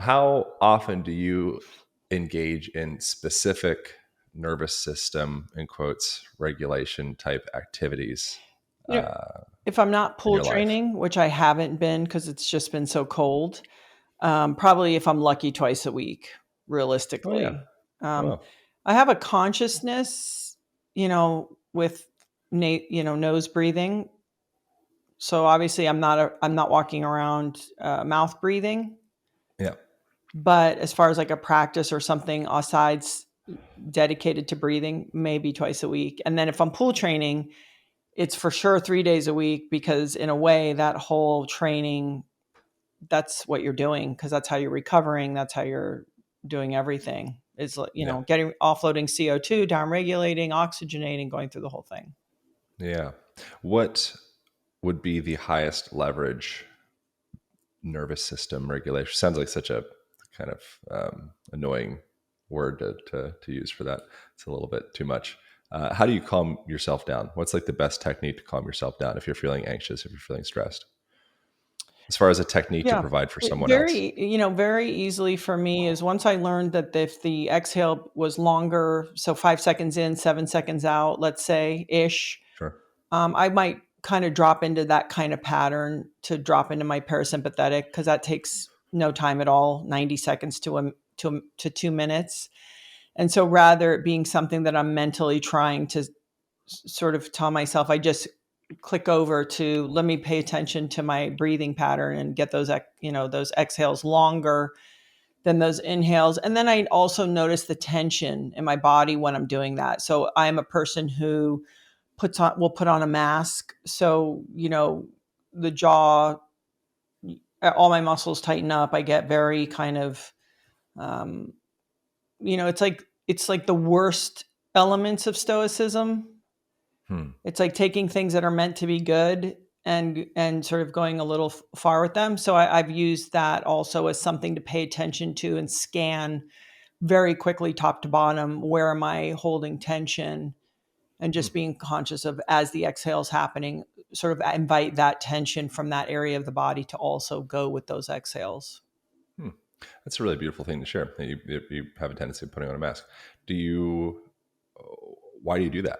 how often do you engage in specific nervous system, in quotes, regulation type activities You know, if I'm not in pool your life? training, which I haven't been because it's just been so cold, probably if I'm lucky twice a week, Oh yeah. realistically. Um, Well, I have a consciousness, with nose breathing. So obviously I'm not walking around mouth breathing, yeah. but as far as like a practice or something asides dedicated to breathing, maybe twice a week. And then if I'm pool training, it's for sure 3 days a week because in a way that whole training, that's what you're doing because that's how you're recovering. That's how you're doing everything. Is Yeah. getting offloading CO2, down regulating, oxygenating, going through the whole thing. Yeah. What would be the highest leverage nervous system regulation? Sounds like such a kind of annoying word to use for that. It's a little bit too much. How do you calm yourself down? What's like the best technique to calm yourself down if you're feeling anxious, if you're feeling stressed? As far as a technique to Yeah. provide for someone else. Very easily for me is once I learned that if the exhale was longer, so 5 seconds in, 7 seconds out, let's say ish, Sure. I might kind of drop into that kind of pattern to drop into my parasympathetic because that takes no time at all, 90 seconds to 2 minutes. And so rather it being something that I'm mentally trying to sort of tell myself, I just click over to let me pay attention to my breathing pattern and get those exhales longer than those inhales. And then I also notice the tension in my body when I'm doing that. So I'm a person who will put on a mask. So, the jaw, all my muscles tighten up. I get very kind of, um, it's like the worst elements of stoicism. Hmm. It's like taking things that are meant to be good and sort of going a little far with them. So I've used that also as something to pay attention to and scan very quickly, top to bottom. Where am I holding tension? And Hmm. just being conscious of as the exhale is happening, sort of invite that tension from that area of the body to also go with those exhales. Hmm. That's a really beautiful thing to share. That you have a tendency of putting on a mask. Do you? Why do you do that?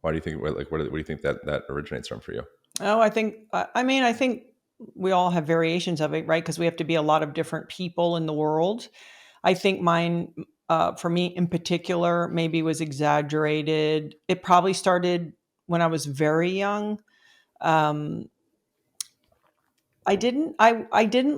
Why do you think? Like, what do you think that originates from for you? Oh, I think we all have variations of it, right? Because we have to be a lot of different people in the world. I think mine, for me in particular, maybe was exaggerated. It probably started when I was very young. Um, I didn't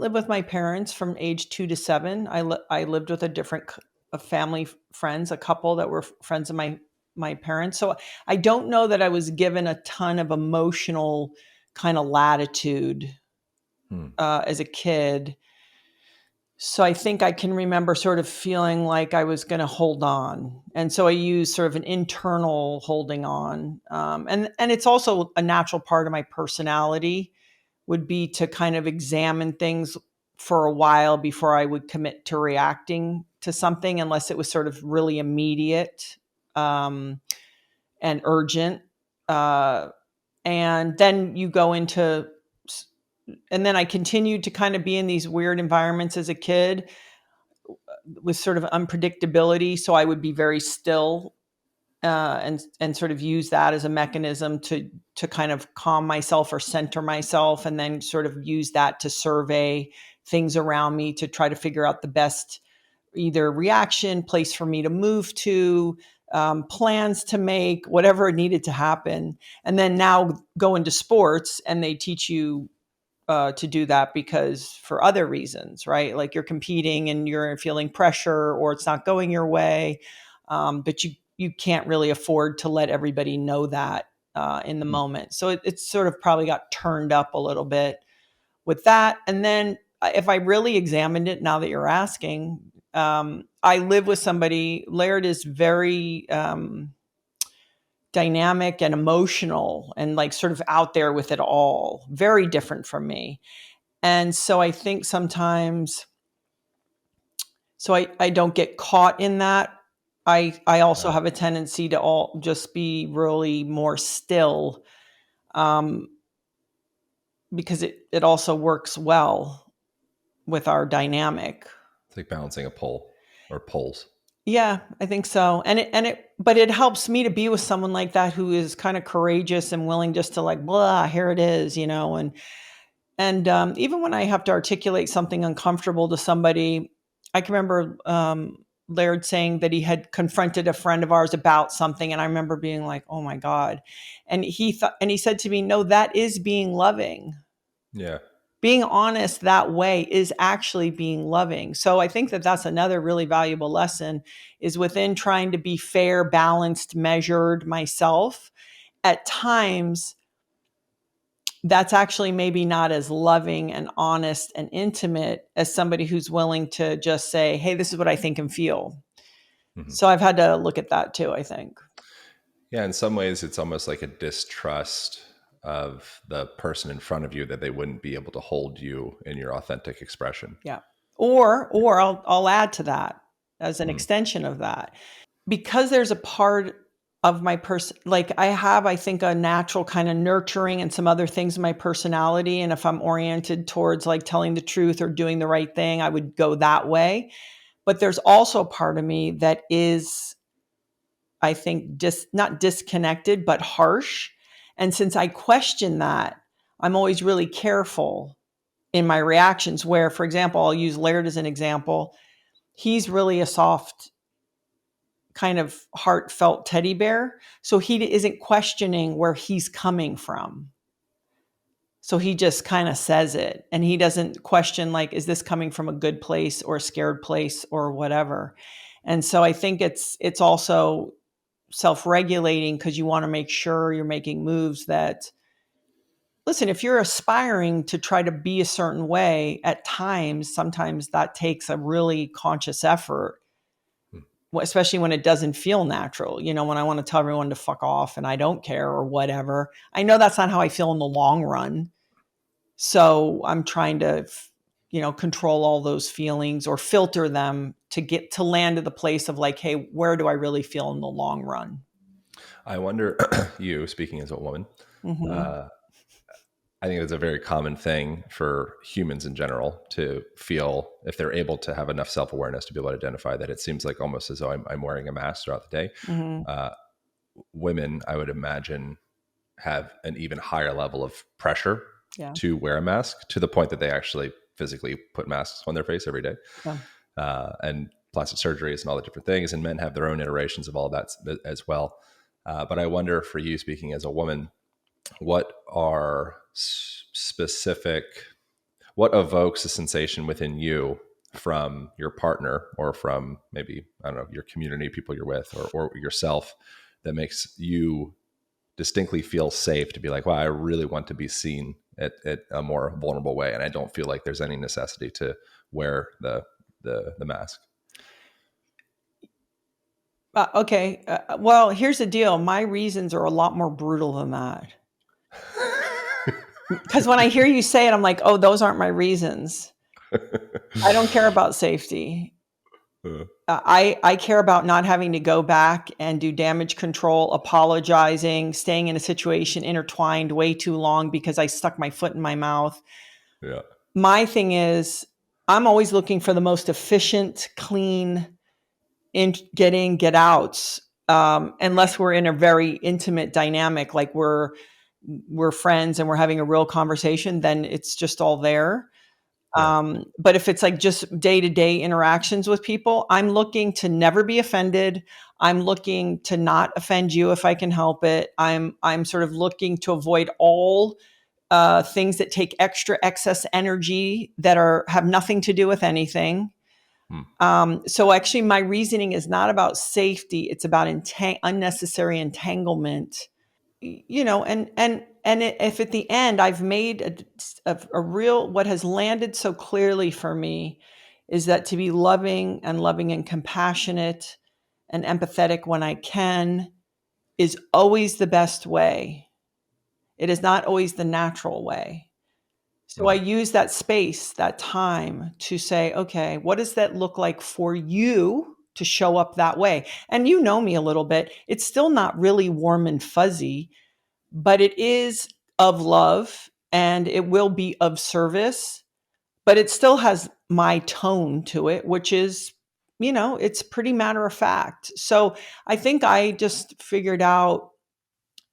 live with my parents from age 2 to 7. I lived with a family friends, a couple that were friends of my parents. So I don't know that I was given a ton of emotional kind of latitude Hmm. as a kid. So I think I can remember sort of feeling like I was going to hold on, and so I use sort of an internal holding on, and it's also a natural part of my personality would be to kind of examine things for a while before I would commit to reacting to something, unless it was sort of really immediate um, and urgent. Uh, and then you go into, and then I continued to kind of be in these weird environments as a kid with sort of unpredictability. So I would be very still and sort of use that as a mechanism to kind of calm myself or center myself, and then sort of use that to survey things around me to try to figure out the best either reaction, place for me to move to, plans to make, whatever needed to happen. And then now go into sports, and they teach you to do that because for other reasons, right? Like you're competing and you're feeling pressure, or it's not going your way, but you can't really afford to let everybody know that in the Hmm. moment. So it's sort of probably got turned up a little bit with that. And then if I really examined it, now that you're asking, I live with somebody. Laird is very dynamic and emotional and like sort of out there with it all, very different from me. And so I think sometimes, so I don't get caught in that. I also have a tendency to all just be really more still, um, because it also works well with our dynamic. It's like balancing a pole or poles. Yeah, I think so. But it helps me to be with someone like that who is kind of courageous and willing just to like, blah, here it is, and even when I have to articulate something uncomfortable to somebody, I can remember Laird saying that he had confronted a friend of ours about something, and I remember being like, "Oh my god!" And he said to me, "No, that is being loving. Yeah. Being honest that way is actually being loving." So I think that that's another really valuable lesson is within trying to be fair, balanced, measured myself. At times, that's actually maybe not as loving and honest and intimate as somebody who's willing to just say, "Hey, this is what I think and feel." Hmm. So I've had to look at that too, I think. Yeah. In some ways, it's almost like a distrust of the person in front of you that they wouldn't be able to hold you in your authentic expression. Yeah. Or I'll add to that as an Mm. extension of that. Because there's a part of my person, like I have, I think, a natural kind of nurturing and some other things in my personality. And if I'm oriented towards like telling the truth or doing the right thing, I would go that way. But there's also a part of me that is, I think, just not disconnected, but harsh. And since I question that, I'm always really careful in my reactions. Where, for example, I'll use Laird as an example. He's really a soft, kind of heartfelt teddy bear. So he isn't questioning where he's coming from. So he just kind of says it and he doesn't question, like, is this coming from a good place or a scared place or whatever. And so I think it's also self-regulating because you want to make sure you're making moves that, listen, if you're aspiring to try to be a certain way at times, sometimes that takes a really conscious effort, Mm. especially when it doesn't feel natural. When I want to tell everyone to fuck off and I don't care or whatever, I know that's not how I feel in the long run. So I'm trying to, control all those feelings or filter them to get to land at the place of like, hey, where do I really feel in the long run? I wonder, you speaking as a woman, Hmm. uh, I think it's a very common thing for humans in general to feel if they're able to have enough self awareness to be able to identify that it seems like almost as though I'm wearing a mask throughout the day. Hmm. Uh, Women, I would imagine, have an even higher level of pressure Yeah. to wear a mask to the point that they actually physically put masks on their face every day. Yeah. And plastic surgeries and all the different things. And men have their own iterations of all that as well. But I wonder for you, speaking as a woman, what are specific, what evokes a sensation within you from your partner or from maybe, I don't know, your community, people you're with, or yourself that makes you distinctly feel safe to be like, wow, I really want to be seen at a more vulnerable way. And I don't feel like there's any necessity to wear the mask. Okay. Well, here's the deal. My reasons are a lot more brutal than that. Because when I hear you say it, I'm like, oh, those aren't my reasons. I don't care about safety. I care about not having to go back and do damage control, apologizing, staying in a situation intertwined way too long because I stuck my foot in my mouth. Yeah. My thing is, I'm always looking for the most efficient, clean in get outs. Unless we're in a very intimate dynamic, like we're friends and we're having a real conversation, then it's just all there. Yeah. But if it's like just day to day interactions with people, I'm looking to never be offended. I'm looking to not offend you if I can help it. I'm sort of looking to avoid all things that take extra excess energy that have nothing to do with anything. Hmm. So actually, my reasoning is not about safety; it's about unnecessary entanglement. If at the end I've made a real, what has landed so clearly for me is that to be loving and compassionate and empathetic when I can is always the best way. It is not always the natural way. So I Hmm. use that space, that time to say, okay, what does that look like for you to show up that way? And you know me a little bit. It's still not really warm and fuzzy, but it is of love and it will be of service, but it still has my tone to it, which is, it's pretty matter of fact. So I think I just figured out,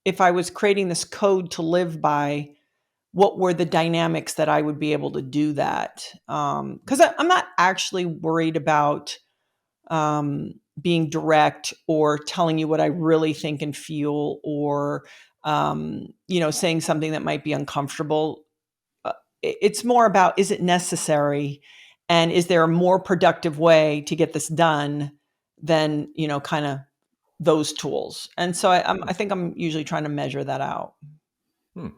if I was creating this code to live by, what were the dynamics that I would be able to do that. Because I'm not actually worried about being direct or telling you what I really think and feel, or saying something that might be uncomfortable. It's more about, is it necessary, and is there a more productive way to get this done than, kind of those tools. And so I think I'm usually trying to measure that out. Hmm.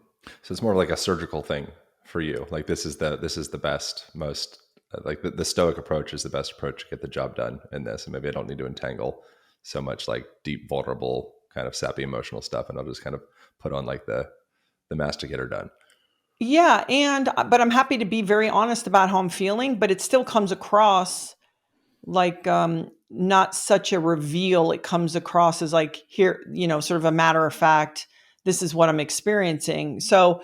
So it's more like a surgical thing for you. Like this is the best, most like the stoic approach is the best approach to get the job done in this. And maybe I don't need to entangle so much like deep, vulnerable, kind of sappy emotional stuff, and I'll just kind of put on like the mask to get her done. Yeah, but I'm happy to be very honest about how I'm feeling, but it still comes across like, not such a reveal. It comes across as like, here, sort of a matter of fact, this is what I'm experiencing. So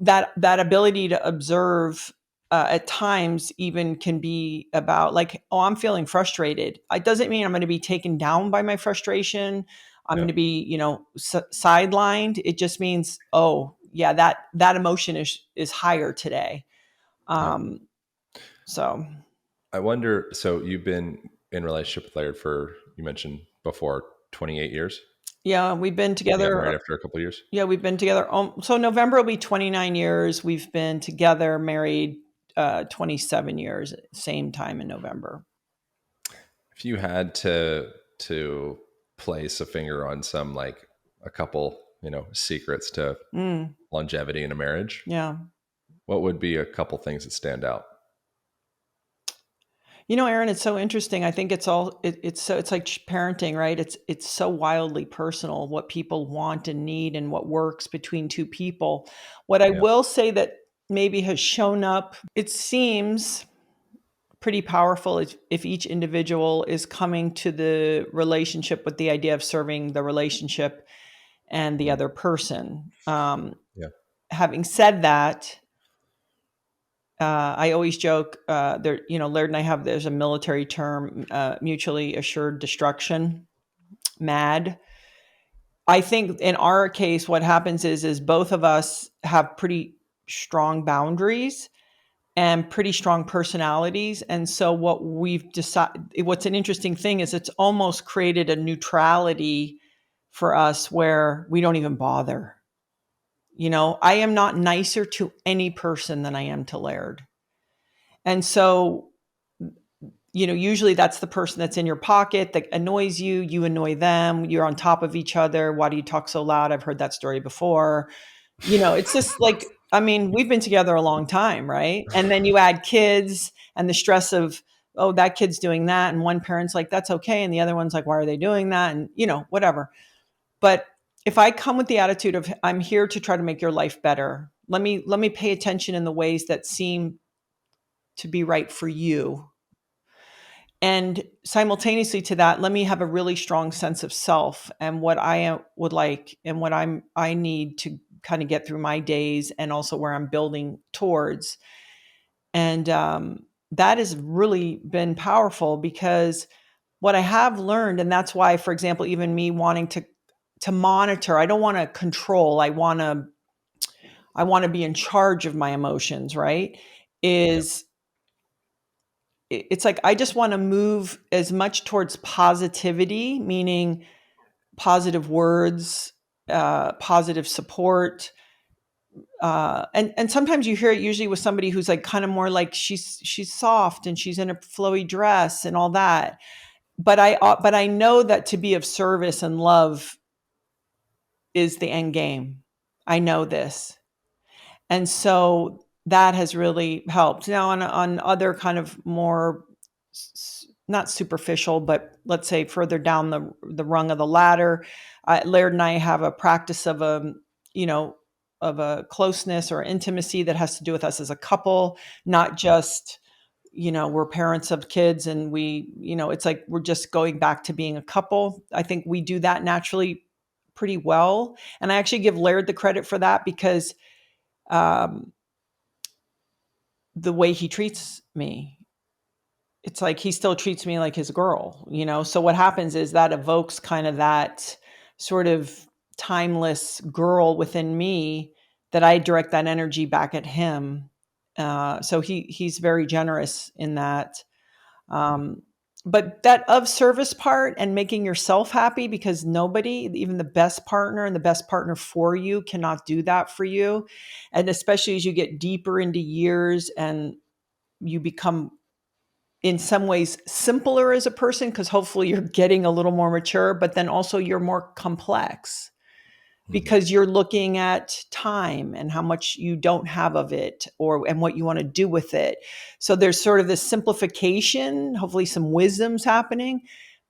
that ability to observe, at times even can be about like, oh, I'm feeling frustrated. It doesn't mean I'm going to be taken down by my frustration. I'm Yeah. going to be, sidelined. It just means, oh yeah, that emotion is higher today. Yeah. Um, so I wonder, so you've been in relationship with Laird for, you mentioned before, 28 years. yeah, we've been You got together. married after a couple of years. Yeah, we've been together. So November will be 29 years. We've been together, married, 27 years, same time in November. If you had to place a finger on some like a couple, secrets to Mm, longevity in a marriage, yeah. what would be a couple things that stand out? Aaron, it's so interesting. I think it's like parenting, right? It's so wildly personal, what people want and need and what works between two people. What I Yeah. will say that maybe has shown up, it seems pretty powerful, if each individual is coming to the relationship with the idea of serving the relationship and the Mhm. other person. Yeah. Having said that, I always joke, there, Laird and I have, there's a military term, mutually assured destruction, MAD. I think in our case, what happens is both of us have pretty strong boundaries and pretty strong personalities. And so what we've decided, what's an interesting thing is, it's almost created a neutrality for us where we don't even bother. I am not nicer to any person than I am to Laird. And so, usually that's the person that's in your pocket that annoys you. You annoy them. You're on top of each other. Why do you talk so loud? I've heard that story before. It's just like, I mean, we've been together a long time, right? And then you add kids and the stress of, oh, that kid's doing that. And one parent's like, that's okay. And the other one's like, why are they doing that? And, whatever. But if I come with the attitude of, I'm here to try to make your life better, let me pay attention in the ways that seem to be right for you. And simultaneously to that, let me have a really strong sense of self and what would like, and what I need to kind of get through my days, and also where I'm building towards. And that has really been powerful, because what I have learned, and that's why, for example, even me wanting to monitor, I don't want to control. I want to be in charge of my emotions, right? Yeah. Is it's like, I just want to move as much towards positivity, meaning positive words, positive support. And sometimes you hear it usually with somebody who's like kind of more like, she's soft and she's in a flowy dress and all that. But I know that to be of service and love is the end game. I know this. And so that has really helped. Now, on other kind of more, not superficial, but let's say further down the rung of the ladder, Laird and I have a practice of you know of a closeness or intimacy that has to do with us as a couple, not just, we're parents of kids and it's like we're just going back to being a couple. I think we do that naturally pretty well, and I actually give Laird the credit for that, because um, the way he treats me. it's like he still treats me like his girl, you know? So what happens is that evokes kind of that sort of timeless girl within me that I direct that energy back at him. So he's very generous in that. Um, but that of service part and making yourself happy, because nobody, even the best partner and the best partner for you, cannot do that for you. And especially as you get deeper into years and you become in some ways simpler as a person, because hopefully you're getting a little more mature, but then also you're more complex Hmm. because you're looking at time and how much you don't have of it, or and what you want to do with it. So there's sort of this simplification, hopefully some wisdom's happening,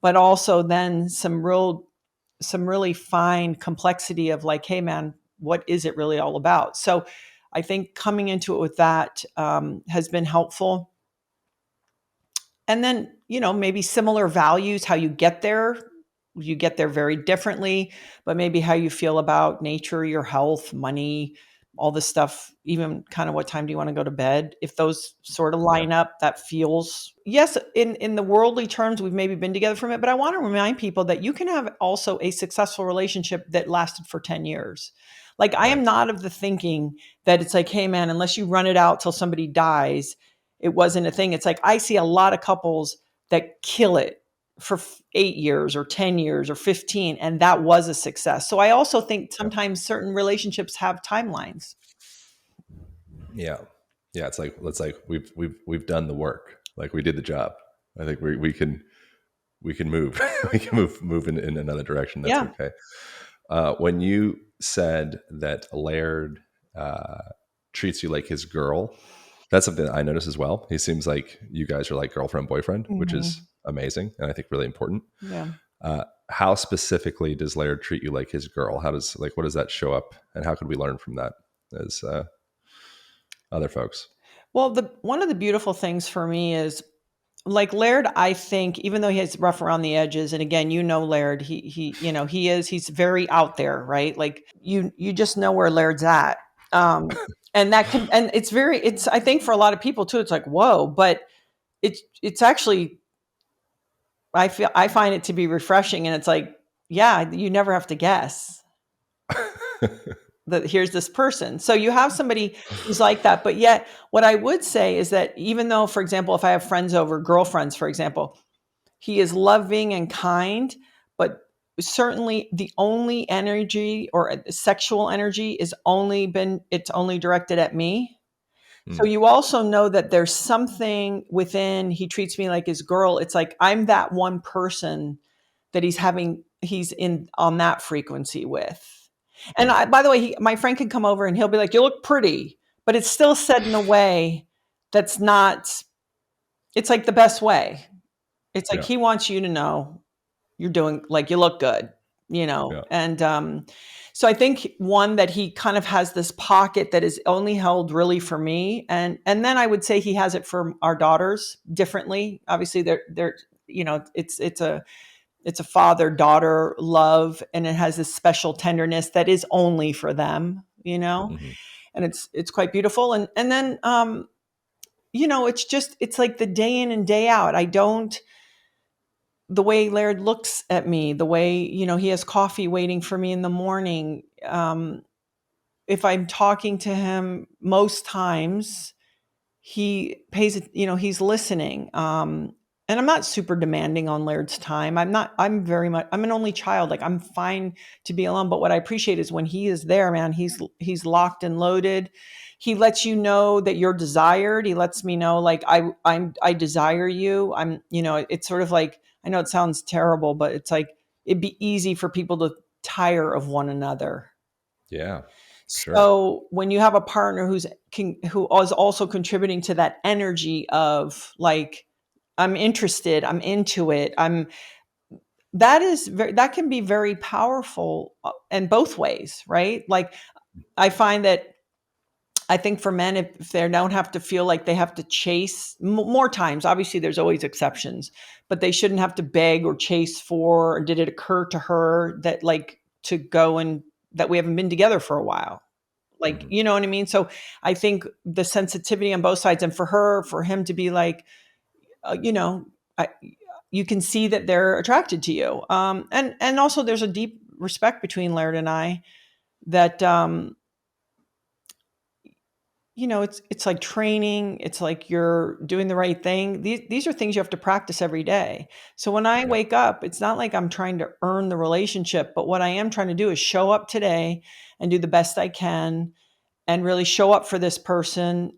but also then some really fine complexity of like, hey man, what is it really all about? So I think coming into it with that has been helpful. And then, maybe similar values, how you get there very differently, but maybe how you feel about nature, your health, money, all this stuff, even kind of what time do you want to go to bed? If those sort of Yeah. line up, that feels, yes, in the worldly terms, we've maybe been together from it, but I want to remind people that you can have also a successful relationship that lasted for 10 years. Like, I am Right. not of the thinking that it's like, hey man, unless you run it out till somebody dies, it wasn't a thing. It's like I see a lot of couples that kill it for 8 years or 10 years or 15, and that was a success. So I also think Yep. sometimes certain relationships have timelines. Yeah. Yeah. It's like we've done the work. Like we did the job. I think we can move. We can move in another direction. That's Yeah. okay. When you said that Laird uh, treats you like his girl, that's something that I notice as well. He seems like you guys are like girlfriend boyfriend, which is Mhm. amazing and I think really important. Yeah. How specifically does Laird treat you like his girl? How does like what does that show up, and how could we learn from that as other folks? Well, the one of the beautiful things for me is like Laird, I think, even though he's rough around the edges, and again, Laird, he's very out there, right? Like you just know where Laird's at. And that can, and it's I think for a lot of people too, it's like, whoa, but it's actually, I find it to be refreshing, and it's like, yeah, you never have to guess that here's this person. So you have somebody who's like that, but yet what I would say is that even though, for example, if I have friends over, girlfriends, for example, he is loving and kind, but certainly the only energy or sexual energy it's only directed at me. So Mm, you also know that there's something within, he treats me like his girl. It's like I'm that one person that he's in on that frequency with. And mm, by the way, my friend can come over and he'll be like, "You look pretty," but it's still said in a way that's not. It's like the best way. It's like yeah, he wants you to know you're doing, like, you look good, yeah, and so I think one that he kind of has this pocket that is only held really for me, and then I would say he has it for our daughters differently. Obviously, they're it's a father daughter love, and it has this special tenderness that is only for them, hmm, and it's quite beautiful. And then it's like the day in and day out. I don't The way Laird looks at me, the way, he has coffee waiting for me in the morning. If I'm talking to him, most times he pays it, he's listening. And I'm not super demanding on Laird's time. I'm an only child. Like, I'm fine to be alone. But what I appreciate is when he is there, man, he's locked and loaded. He lets you know that you're desired. He lets me know, like, I desire you. It's sort of like, I know it sounds terrible, but it's like it'd be easy for people to tire of one another. yeah, sure, So when you have a partner who is also contributing to that energy of like, I'm interested, I'm into it, that can be very powerful, in both ways, right? Like, I find that, I think for men, if they don't have to feel like they have to chase more times, obviously there's always exceptions, but they shouldn't have to beg or chase for, or did it occur to her that, like, to go and that we haven't been together for a while, like, hmm, you know what I mean? So I think the sensitivity on both sides, and for him to be like, you know, I, you can see that they're attracted to you. And also there's a deep respect between Laird and I that, it's like training. It's like you're doing the right thing. These are things you have to practice every day. So when I Yeah. wake up, it's not like I'm trying to earn the relationship, but what I am trying to do is show up today and do the best I can and really show up for this person.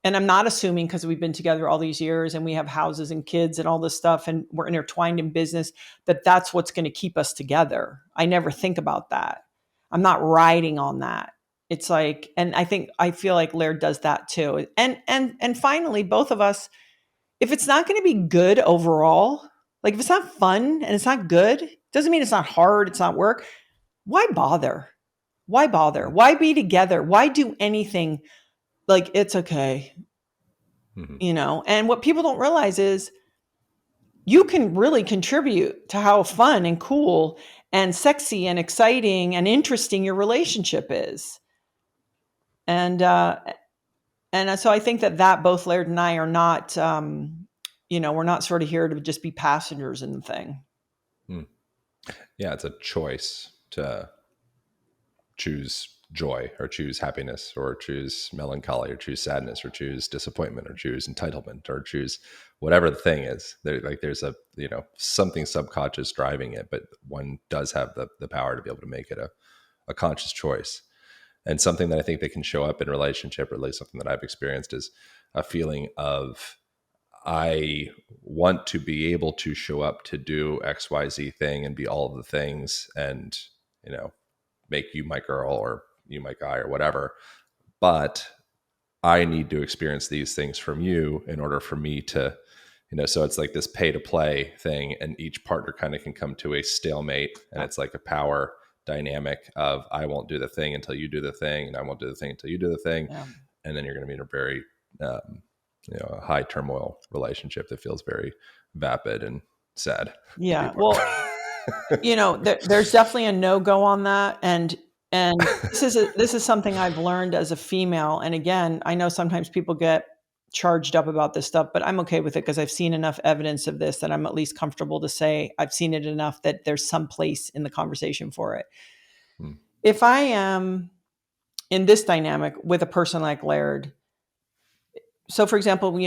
And I'm not assuming because we've been together all these years and we have houses and kids and all this stuff and we're intertwined in business that that's what's going to keep us together. I never think about that. I'm not riding on that. It's like, and I feel like Laird does that too. And finally, both of us, if it's not going to be good overall, like if it's not fun and it's not good, doesn't mean it's not hard, it's not work. Why bother? Why bother? Mm-hmm. Why be together? Why do anything? Like it's okay, Mm-hmm. And what people don't realize is you can really contribute to how fun and cool and sexy and exciting and interesting your relationship is. And so I think that both Laird and I are not, we're not sort of here to just be passengers in the thing. Mm. Yeah, it's a choice to choose joy or choose happiness or choose melancholy or choose sadness or choose disappointment or choose entitlement or choose whatever the thing is. There's a something subconscious driving it, but one does have the power to be able to make it a conscious choice. And something that I think that can show up in relationship, or at least something that I've experienced, is a feeling of I want to be able to show up to do XYZ thing and be all of the things and, make you my girl or you my guy or whatever. But I need to experience these things from you in order for me to, so it's like this pay to play thing. And each partner kind of can come to a stalemate. And Yeah. it's like a power dynamic of I won't do the thing until you do the thing. And I won't do the thing until you do the thing. Yeah. And then you're going to be in a very, a high turmoil relationship that feels very vapid and sad to be Yeah. part Well, of. there's definitely a no-go on that. And this is something I've learned as a female. And again, I know sometimes people get charged up about this stuff, but I'm okay with it because I've seen enough evidence of this that I'm at least comfortable to say I've seen it enough that there's some place in the conversation for it. Hmm. If I am in this dynamic with a person like Laird, so for example,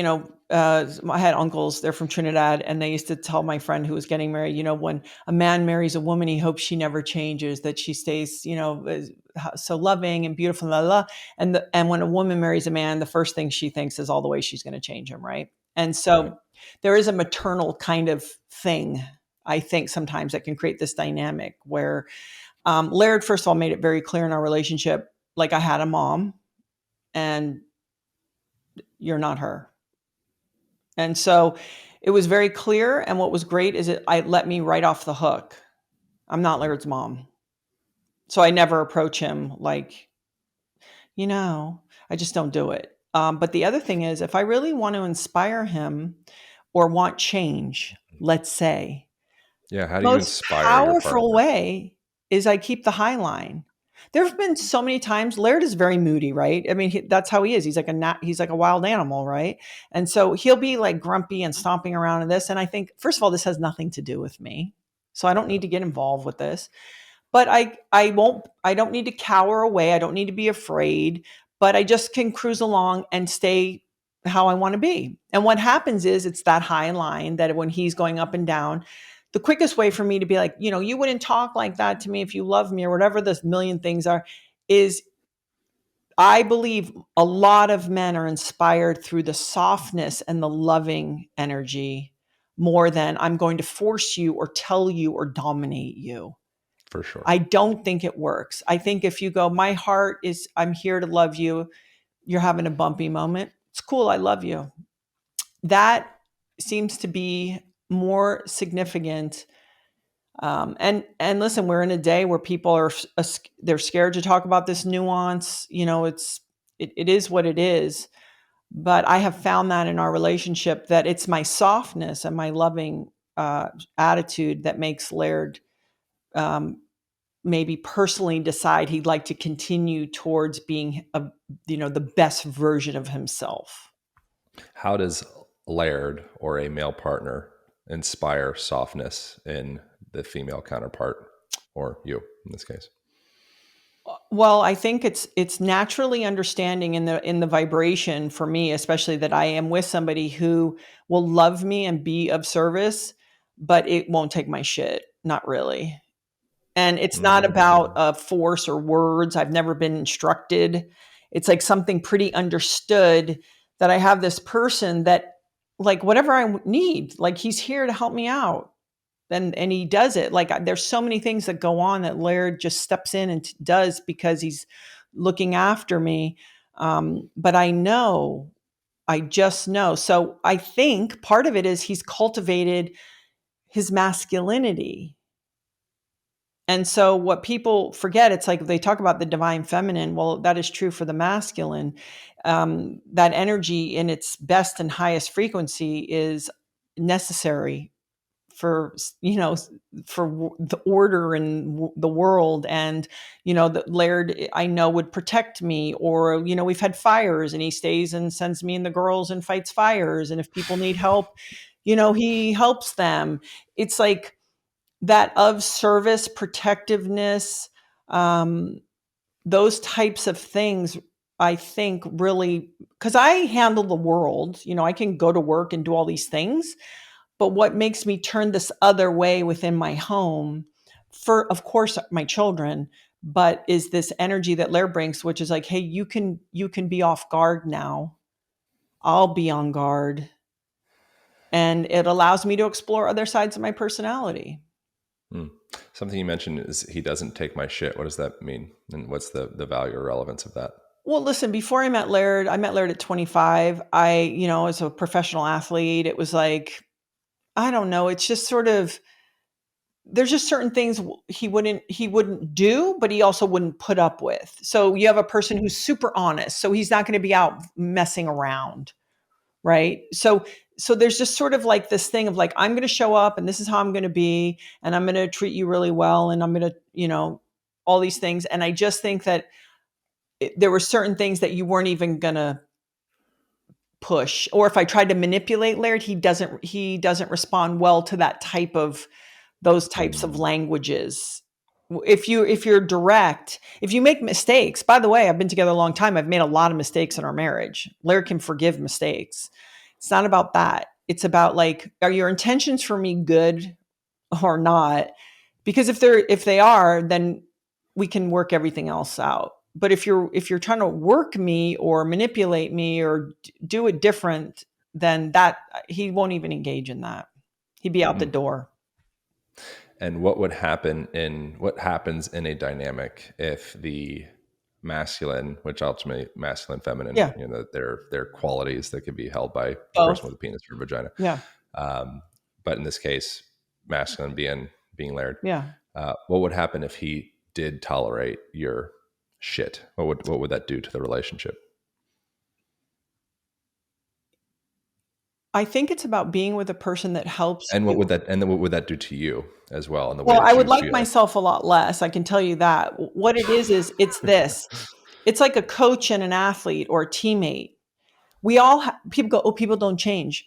I had uncles, they're from Trinidad, and they used to tell my friend who was getting married, when a man marries a woman, he hopes she never changes, that she stays, so loving and beautiful, la, la, la. And when a woman marries a man, the first thing she thinks is all the way she's going to change him, right? And Right. so there is a maternal kind of thing, I think, sometimes that can create this dynamic where Laird, first of all, made it very clear in our relationship, like I had a mom, and you're not her. And so it was very clear. And what was great is it let me right off the hook. I'm not Laird's mom. So I never approach him like, you know, I just don't do it. But the other thing is, if I really want to inspire him or want change, let's say, Yeah. How do you most inspire your powerful partner? way is I keep the high line. There have been so many times Laird is very moody, right? I mean, that's how he is. He's like a wild animal, right? And so he'll be like grumpy and stomping around in this. And I think, first of all, this has nothing to do with me, so I don't Yeah. need to get involved with this. But I won't. I don't need to cower away. I don't need to be afraid. But I just can cruise along and stay how I want to be. And what happens is it's that high line that when he's going up and down, the quickest way for me to be like, you wouldn't talk like that to me if you love me or whatever the million things are, is I believe a lot of men are inspired through the softness and the loving energy more than I'm going to force you or tell you or dominate you. For sure. I don't think it works. I think if you go, my heart is, I'm here to love you, you're having a bumpy moment. It's cool. I love you. That seems to be more significant. And listen, we're in a day where people they're scared to talk about this nuance. It is what it is. But I have found that in our relationship that it's my softness and my loving attitude that makes Laird um, maybe personally decide he'd like to continue towards being the best version of himself. How does Laird or a male partner inspire softness in the female counterpart, or you in this case? Well, I think it's naturally understanding in the vibration for me, especially that I am with somebody who will love me and be of service, but it won't take my shit. Not really. And it's not about Mm. force or words. I've never been instructed. It's like something pretty understood that I have this person that, like, whatever I need, like, he's here to help me out. And he does it. Like, there's so many things that go on that Laird just steps in and does because he's looking after me. But I just know. So I think part of it is he's cultivated his masculinity. And so what people forget, it's like they talk about the divine feminine. Well, that is true for the masculine. That energy in its best and highest frequency is necessary for, for the order in the world. And the Laird, I know, would protect me. Or we've had fires and he stays and sends me and the girls and fights fires, and if people need help, he helps them. It's like that of service, protectiveness, um, those types of things. I think really, because I handle the world, I can go to work and do all these things, but what makes me turn this other way within my home, for, of course, my children, but is this energy that Lair brings, which is like, hey, you can be off guard now. I'll be on guard. And it allows me to explore other sides of my personality. Mm. Something you mentioned is he doesn't take my shit. What does that mean? And what's the value or relevance of that? Well, listen, before I met Laird at 25. As a professional athlete, it was like, I don't know, it's just sort of, there's just certain things he wouldn't do, but he also wouldn't put up with. So you have a person who's super honest, so he's not going to be out messing around, right? So there's just sort of like this thing of like, I'm going to show up and this is how I'm going to be, and I'm going to treat you really well, and I'm going to, all these things. And I just think that there were certain things that you weren't even going to push. Or if I tried to manipulate Laird, he doesn't respond well to that type of those types of Mm. languages. If you're direct, if you make mistakes, by the way, I've been together a long time. I've made a lot of mistakes in our marriage. Laird can forgive mistakes. It's not about that. It's about, like, are your intentions for me good or not? Because if they are, then we can work everything else out. But if you're trying to work me or manipulate me or do it different, then that he won't even engage in that. He'd be out the Mm. door. And what happens in a dynamic if the masculine, which ultimately masculine, feminine, Yeah, they're qualities that can be held by the person both. with a penis or vagina. Yeah, Um, but in this case, masculine being Laird. yeah. What would happen if he did tolerate your shit? What would that do to the relationship? I think it's about being with a person that helps And you. what would that do to you as well, in the way Well, I that would you like feel? myself a lot less, I can tell you that. What it is it's this. It's like a coach and an athlete or a teammate. We all people go, "Oh, people don't change."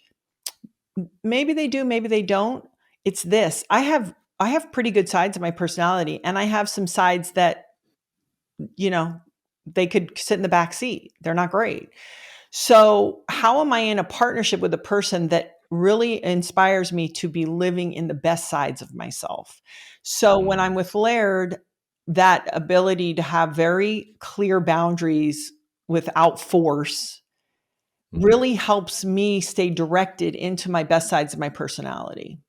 Maybe they do, maybe they don't. It's this. I have pretty good sides of my personality, and I have some sides that, you know, they could sit in the back seat. They're not great. So, how am I in a partnership with a person that really inspires me to be living in the best sides of myself? So, when Mm. I'm with Laird, that ability to have very clear boundaries without force Hmm. really helps me stay directed into my best sides of my personality.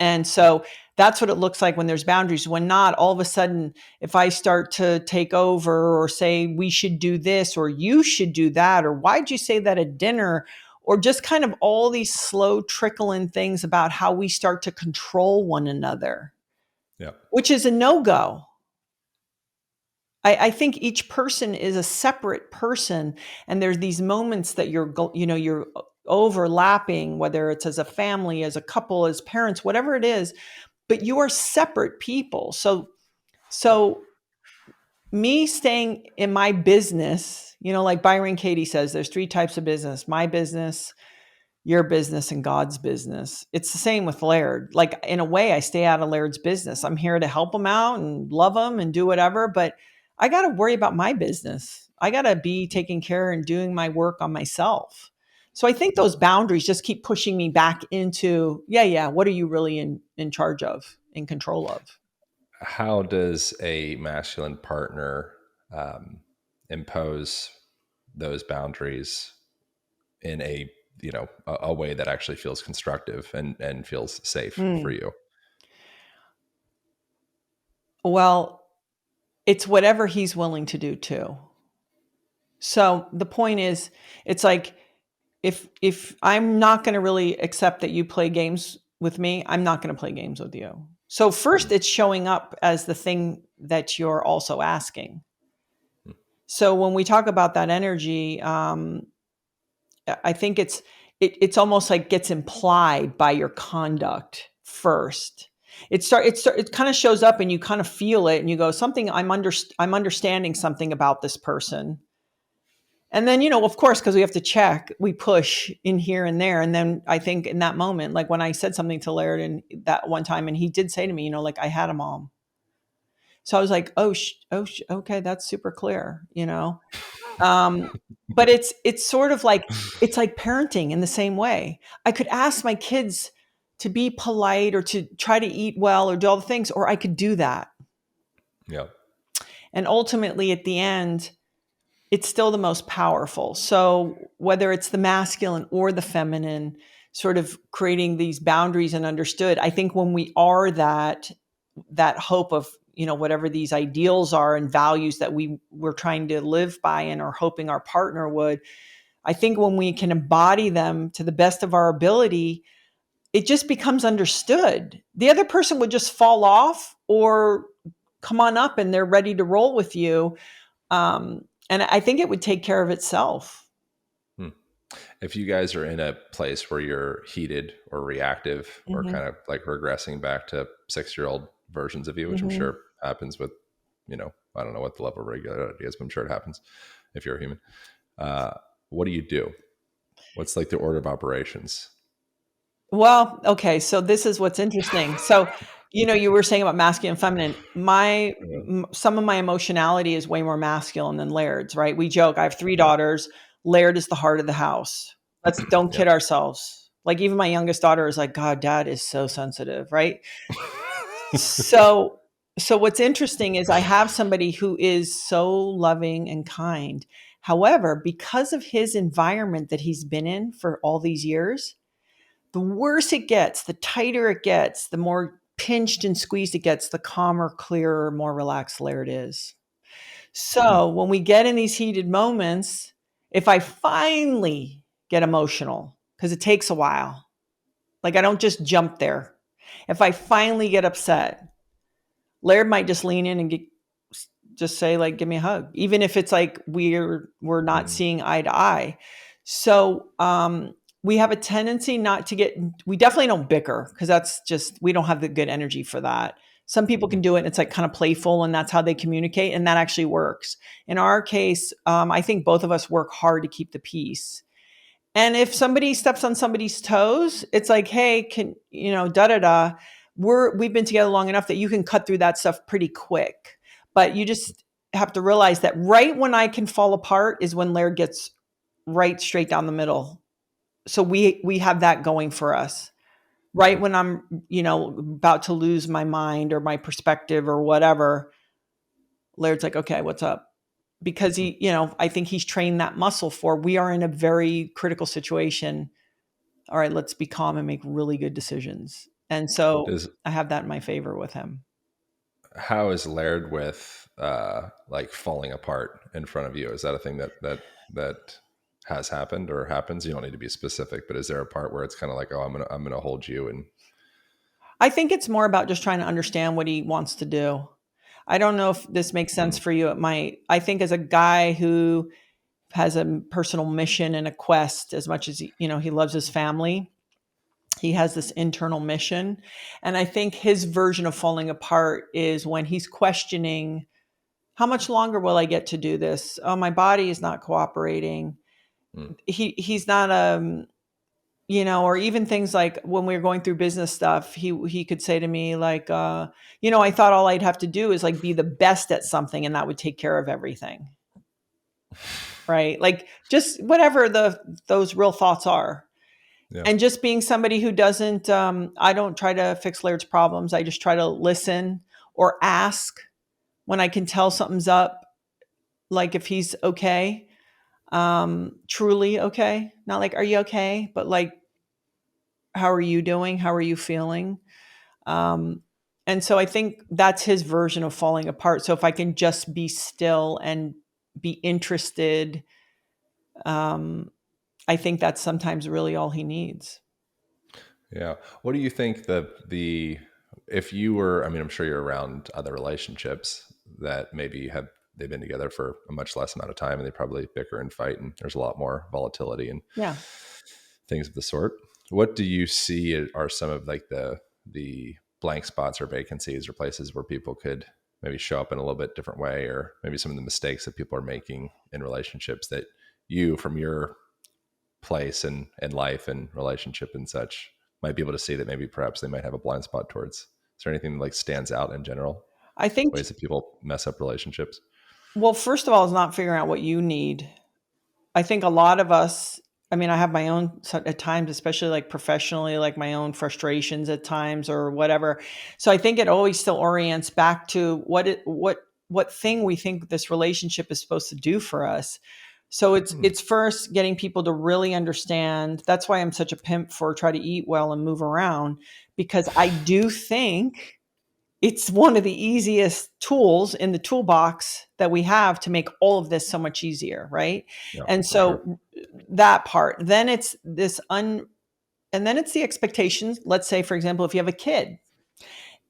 And so that's what it looks like when there's boundaries. When not, all of a sudden, if I start to take over or say, we should do this, or you should do that, or why'd you say that at dinner? Or just kind of all these slow trickle in things about how we start to control one another, Yeah. which is a no go. I think each person is a separate person, and there's these moments that you're overlapping, whether it's as a family, as a couple, as parents, whatever it is, but you are separate people. So me staying in my business, like Byron Katie says, there's three types of business: my business, your business and God's business. It's the same with Laird. Like, in a way, I stay out of Laird's business. I'm here to help him out and love him and do whatever, but I got to worry about my business. I got to be taking care and doing my work on myself. So I think those boundaries just keep pushing me back into, yeah, what are you really in charge of, in control of? How does a masculine partner um, impose those boundaries in a way that actually feels constructive and feels safe for Mm. you? Well, it's whatever he's willing to do too. So the point is, it's like, if I'm not going to really accept that you play games with me, I'm not going to play games with you. So Hmm. first, it's showing up as the thing that you're also asking. Hmm. So when we talk about that energy, I think it's almost like gets implied by your conduct first. It kind of shows up, and you kind of feel it, and you go, something, I'm understanding something about this person. And then, of course, because we have to check, we push in here and there. And then I think in that moment, like when I said something to Laird and that one time, and he did say to me, like, I had a mom. So I was like, okay, that's super clear. Um, but it's sort of like, it's like parenting in the same way. I could ask my kids to be polite or to try to eat well or do all the things, or I could do that. Yeah. And ultimately, at the end, it's still the most powerful. So whether it's the masculine or the feminine, sort of creating these boundaries and understood, I think when we are that hope of, whatever these ideals are and values that we're trying to live by and are hoping our partner would, I think when we can embody them to the best of our ability, it just becomes understood. The other person would just fall off or come on up and they're ready to roll with you. And I think it would take care of itself. Hmm. If you guys are in a place where you're heated or reactive or Hmm. kind of like regressing back to 6-year-old versions of you, which I'm Hmm. sure happens with, I don't know what the level of regularity is, but I'm sure it happens if you're a human. Uh, what do you do? What's like the order of operations? Well, okay. So this is what's interesting. So, you were saying about masculine and feminine. Yeah. Some of my emotionality is way more masculine than Laird's, right? We joke. I have three Yeah. daughters. Laird is the heart of the house. Let's don't Yeah. kid ourselves. Like, even my youngest daughter is like, God, Dad is so sensitive, right? So, so what's interesting is I have somebody who is so loving and kind. However, because of his environment that he's been in for all these years, the worse it gets, the tighter it gets, the more pinched and squeezed it gets, the calmer, clearer, more relaxed Laird is. Hmm. So when we get in these heated moments, if I finally get emotional, because it takes a while, like, I don't just jump there. If I finally get upset, Laird might just lean in and just say, like, give me a hug, even if it's like we're not Hmm. seeing eye to eye. So we have a tendency not to get, we definitely don't bicker, because that's just, we don't have the good energy for that. Some people Hmm. can do it and it's like kind of playful and that's how they communicate, and that actually works. In our case, I think both of us work hard to keep the peace. And if somebody steps on somebody's toes, it's like, hey, can, da da da. We've been together long enough that you can cut through that stuff pretty quick. But you just have to realize that right when I can fall apart is when Laird gets right straight down the middle. So we have that going for us. Right Hmm. when I'm, about to lose my mind or my perspective or whatever, Laird's like, okay, what's up? Because Hmm. I think he's trained that muscle for, we are in a very critical situation. All right, let's be calm and make really good decisions. And so Does I have that in my favor with him. How is Laird with like falling apart in front of you? Is that a thing that has happened or happens? You don't need to be specific, but is there a part where it's kind of like, oh, I'm gonna hold you and I think it's more about just trying to understand what he wants to do. I don't know if this makes sense hmm, for you. It might. I think as a guy who has a personal mission and a quest, as much as he loves his family, he has this internal mission. And I think his version of falling apart is when he's questioning, how much longer will I get to do this? Oh, my body is not cooperating. hmm, He's not or even things like when we were going through business stuff, he could say to me like, I thought all I'd have to do is like be the best at something and that would take care of everything. Right? Like just whatever those real thoughts are. Yeah. And just being somebody who doesn't, I don't try to fix Laird's problems. I just try to listen or ask when I can tell something's up, like if he's okay, truly okay. Not like, are you okay? But like, how are you doing? How are you feeling? Um, and so I think that's his version of falling apart. So if I can just be still and be interested, um, I think that's sometimes really all he needs. Yeah. What do you think the if you were, I mean, I'm sure you're around other relationships that maybe have they've been together for a much less amount of time and they probably bicker and fight and there's a lot more volatility and Yeah. things of the sort. What do you see are some of like the blank spots or vacancies or places where people could maybe show up in a little bit different way, or maybe some of the mistakes that people are making in relationships that you from your place and life and relationship and such might be able to see that maybe perhaps they might have a blind spot towards? Is there anything that like stands out in general, I think, ways that people mess up relationships? well, first of all, is not figuring out what you need. I think a lot of us, I mean, I have my own at times, especially like professionally, like my own frustrations at times or whatever. So I think it always still orients back to what thing we think this relationship is supposed to do for us. So Hmm. it's first getting people to really understand. That's why I'm such a pimp for try to eat well and move around, because I do think it's one of the easiest tools in the toolbox that we have to make all of this so much easier, right? Yeah, And for sure. so that part, then it's and then it's the expectations. Let's say, for example, if you have a kid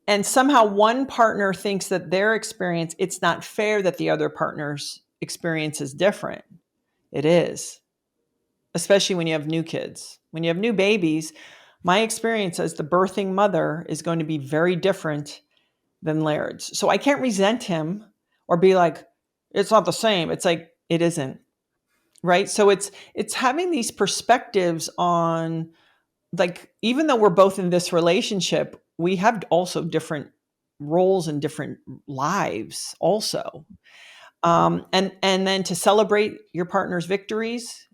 and somehow one partner thinks that their experience, it's not fair that the other partner's experience is different. It is, especially when you have new kids. When you have new babies, my experience as the birthing mother is going to be very different than Laird's. So I can't resent him or be like, it's not the same. It's like, it isn't. Right. So it's having these perspectives on, like, even though we're both in this relationship, we have also different roles and different lives also. And then to celebrate your partner's victories,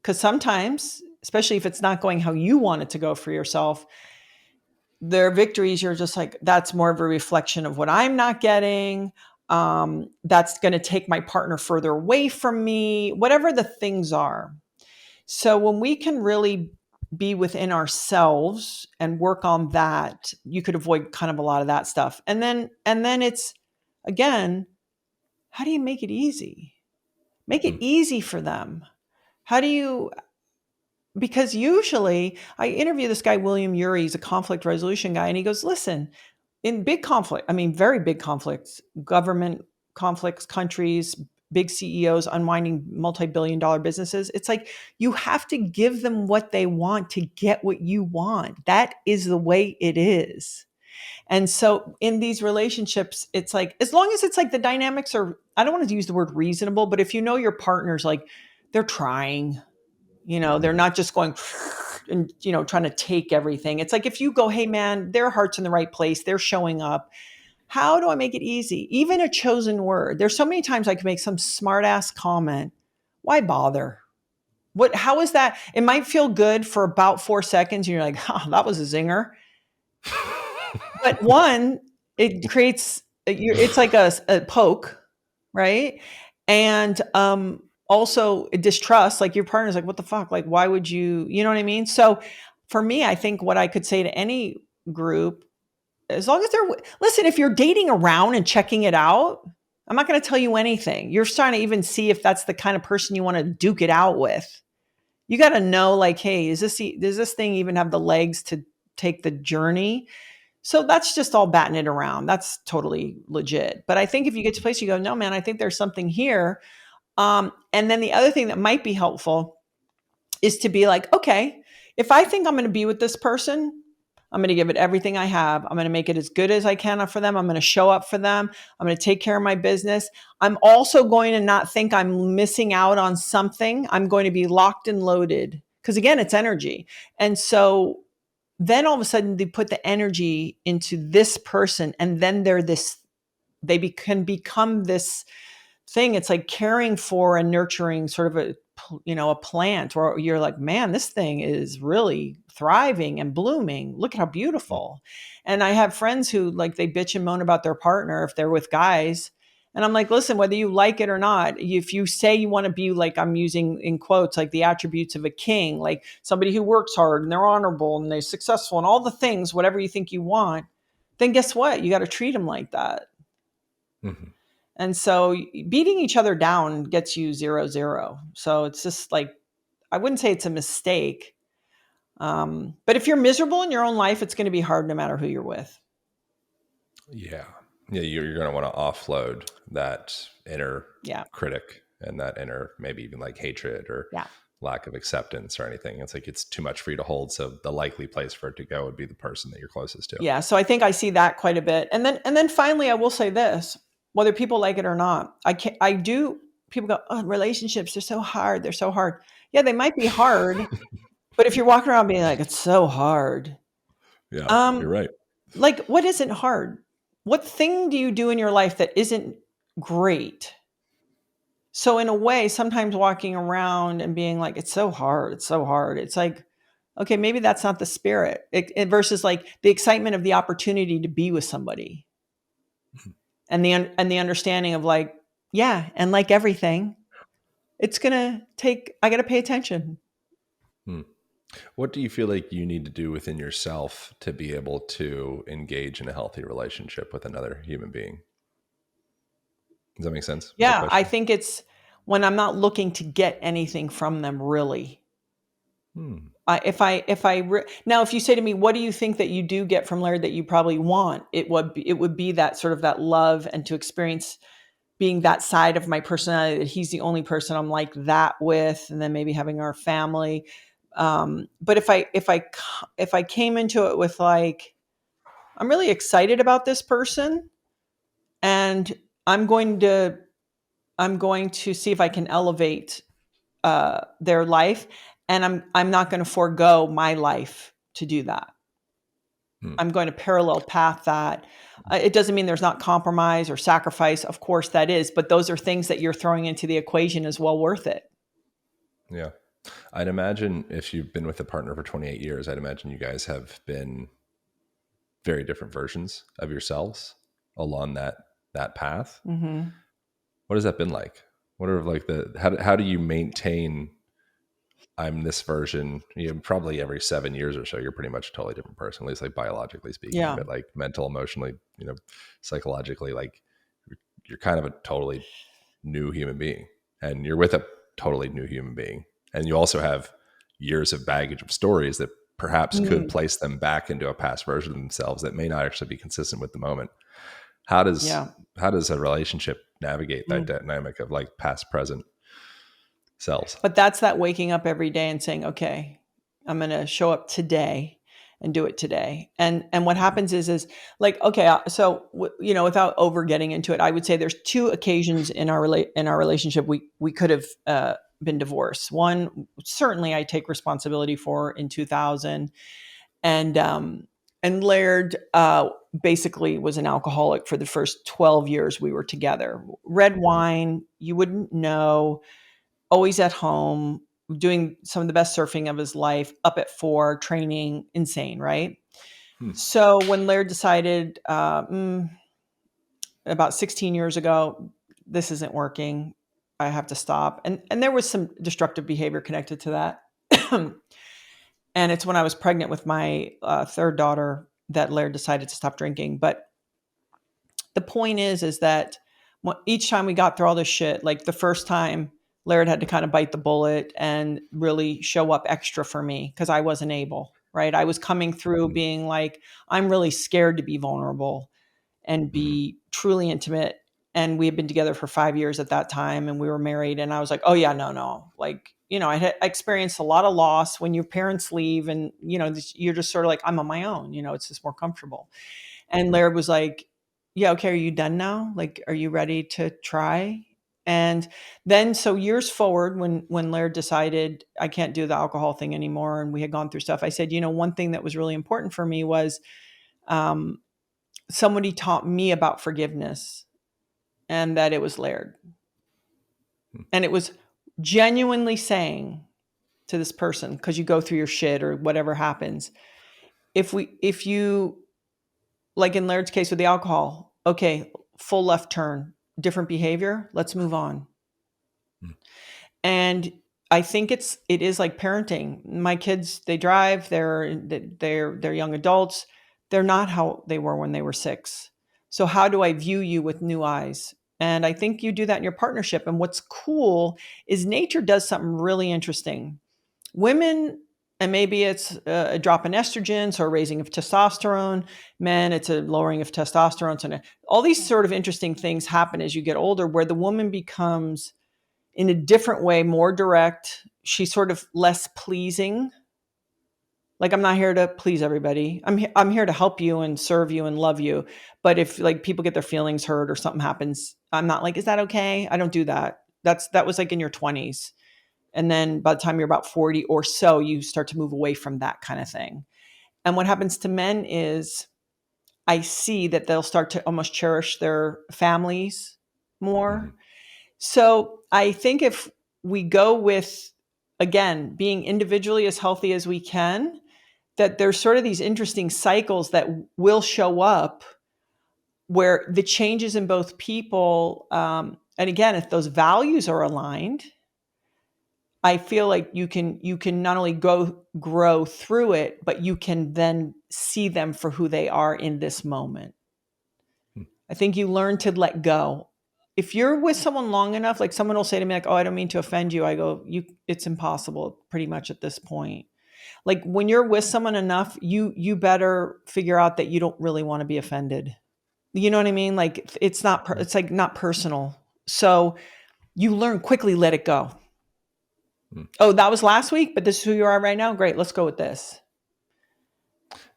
because sometimes, especially if it's not going how you want it to go for yourself, their victories, you're just like, that's more of a reflection of what I'm not getting. That's going to take my partner further away from me, whatever the things are. So when we can really be within ourselves and work on that, you could avoid kind of a lot of that stuff. And then it's, again, how do you make it easy? Make it Hmm. easy for them. How do you, because usually I interview this guy, William Ury, he's a conflict resolution guy, and he goes, listen, in big conflict, I mean, very big conflicts, government conflicts, countries, big CEOs unwinding multi-billion dollar businesses, it's like you have to give them what they want to get what you want. That is the way it is. And so in these relationships, it's like, as long as it's like the dynamics are, I don't want to use the word reasonable, but if you know your partner's like, they're trying, they're Hmm. not just going and, trying to take everything. It's like if you go, hey man, their heart's in the right place, they're showing up. How do I make it easy? Even a chosen word. There's so many times I can make some smart ass comment. Why bother? How is that? It might feel good for about 4 seconds. And you're like, oh, that was a zinger. But one, it creates, it's like a poke, right? And also distrust, like your partner's like, what the fuck? Like, why would you know what I mean? So for me, I think what I could say to any group, as long as listen, if you're dating around and checking it out, I'm not going to tell you anything. You're trying to even see if that's the kind of person you want to duke it out with. You got to know, like, hey, does this thing even have the legs to take the journey? So that's just all batting it around. That's totally legit. But I think if you get to a place you go, no, man, I think there's something here. And then the other thing that might be helpful is to be like, okay, if I think I'm going to be with this person, I'm going to give it everything I have. I'm going to make it as good as I can for them. I'm going to show up for them. I'm going to take care of my business. I'm also going to not think I'm missing out on something. I'm going to be locked and loaded because again, it's energy. And so then all of a sudden they put the energy into this person, and then can become this thing. It's like caring for and nurturing sort of a plant, or you're like, man, this thing is really thriving and blooming. Look at how beautiful. And I have friends who, like, they bitch and moan about their partner if they're with guys. And I'm like, listen, whether you like it or not, if you say you want to be, like, I'm using in quotes, like the attributes of a king, like somebody who works hard and they're honorable and they're successful and all the things, whatever you think you want, then guess what? You got to treat them like that. Mm-hmm. And so beating each other down gets you 0-0. So it's just like, I wouldn't say it's a mistake. But if you're miserable in your own life, it's going to be hard no matter who you're with. Yeah. Yeah. You're going to want to offload that inner critic and that inner, maybe even like hatred or lack of acceptance or anything. It's like, it's too much for you to hold. So the likely place for it to go would be the person that you're closest to. Yeah. So I think I see that quite a bit. And then finally, I will say this, whether people like it or not, people go, oh, relationships, they're so hard. They're so hard. Yeah, they might be hard. But if you're walking around being like, it's so hard. Yeah, you're right. Like, what isn't hard? What thing do you do in your life that isn't great? So in a way, sometimes walking around and being like, it's so hard. It's so hard. It's like, okay, maybe that's not the spirit versus like the excitement of the opportunity to be with somebody and the understanding of like, yeah. And like everything, it's going to I got to pay attention. What do you feel like you need to do within yourself to be able to engage in a healthy relationship with another human being? Does that make sense? Yeah, I think it's when I'm not looking to get anything from them, really. Now, if you say to me, what do you think that you do get from Laird that you probably want? It would be that sort of that love, and to experience being that side of my personality, that he's the only person I'm like that with, and then maybe having our family. But if I came into it with like, I'm really excited about this person, and I'm going to see if I can elevate their life, and I'm not going to forego my life to do that. I'm going to parallel path that. It doesn't mean there's not compromise or sacrifice. Of course that is, but those are things that you're throwing into the equation as well worth it. Yeah. I'd imagine if you've been with a partner for 28 years, I'd imagine you guys have been very different versions of yourselves along that path. Mm-hmm. What has that been like? What are like how do you maintain, I'm this version, probably every 7 years or so, you're pretty much a totally different person, at least like biologically speaking, but like mental, emotionally, psychologically, like you're kind of a totally new human being, and you're with a totally new human being. And you also have years of baggage of stories that perhaps could place them back into a past version of themselves that may not actually be consistent with the moment. How does a relationship navigate that dynamic of like past, present selves? But that's that waking up every day and saying, okay, I'm going to show up today and do it today. And what happens is like, okay, so without over getting into it, I would say there's two occasions in our relationship we could have been divorced. One, certainly I take responsibility for, in 2000, and Laird basically was an alcoholic for the first 12 years we were together. Red wine, you wouldn't know, always at home, doing some of the best surfing of his life, up at 4, training, insane, right? So when Laird decided about 16 years ago, this isn't working, I have to stop. And there was some destructive behavior connected to that. And it's when I was pregnant with my third daughter that Laird decided to stop drinking. But the point is that each time we got through all this shit, like the first time, Laird had to kind of bite the bullet and really show up extra for me because I wasn't able, right? I was coming through being like, I'm really scared to be vulnerable and be truly intimate. And we had been together for 5 years at that time, and we were married. And I was like, oh yeah, no. Like, I had experienced a lot of loss when your parents leave, and, you're just sort of like, I'm on my own, it's just more comfortable. And Laird was like, yeah, okay, are you done now? Like, are you ready to try? And then, so years forward, when Laird decided I can't do the alcohol thing anymore, and we had gone through stuff, I said, one thing that was really important for me was um, somebody taught me about forgiveness, and that it was Laird. And it was genuinely saying to this person, because you go through your shit or whatever happens, if you, like in Laird's case with the alcohol, okay, full left turn, different behavior, let's move on. And I think it is like parenting. My kids, they drive, they're young adults. They're not how they were when they were 6. So how do I view you with new eyes? And I think you do that in your partnership. And what's cool is nature does something really interesting. Women, and maybe it's a drop in estrogens or a raising of testosterone. Men, it's a lowering of testosterone. So all these sort of interesting things happen as you get older, where the woman becomes, in a different way, more direct. She's sort of less pleasing. Like, I'm not here to please everybody. I'm here to help you and serve you and love you. But if like people get their feelings hurt or something happens, I'm not like, is that okay? I don't do that. That was like in your 20s. And then by the time you're about 40 or so, you start to move away from that kind of thing. And what happens to men is I see that they'll start to almost cherish their families more. Mm-hmm. So I think if we go with, again, being individually as healthy as we can, that there's sort of these interesting cycles that will show up where the changes in both people, and again, if those values are aligned, I feel like you can not only grow through it, but you can then see them for who they are in this moment. I think you learn to let go. If you're with someone long enough, like someone will say to me, like, "Oh, I don't mean to offend you." I go, it's impossible pretty much at this point. Like when you're with someone enough, you better figure out that you don't really want to be offended. You know what I mean? Like it's like not personal. So you learn quickly, let it go. Oh, that was last week, but this is who you are right now. Great. Let's go with this.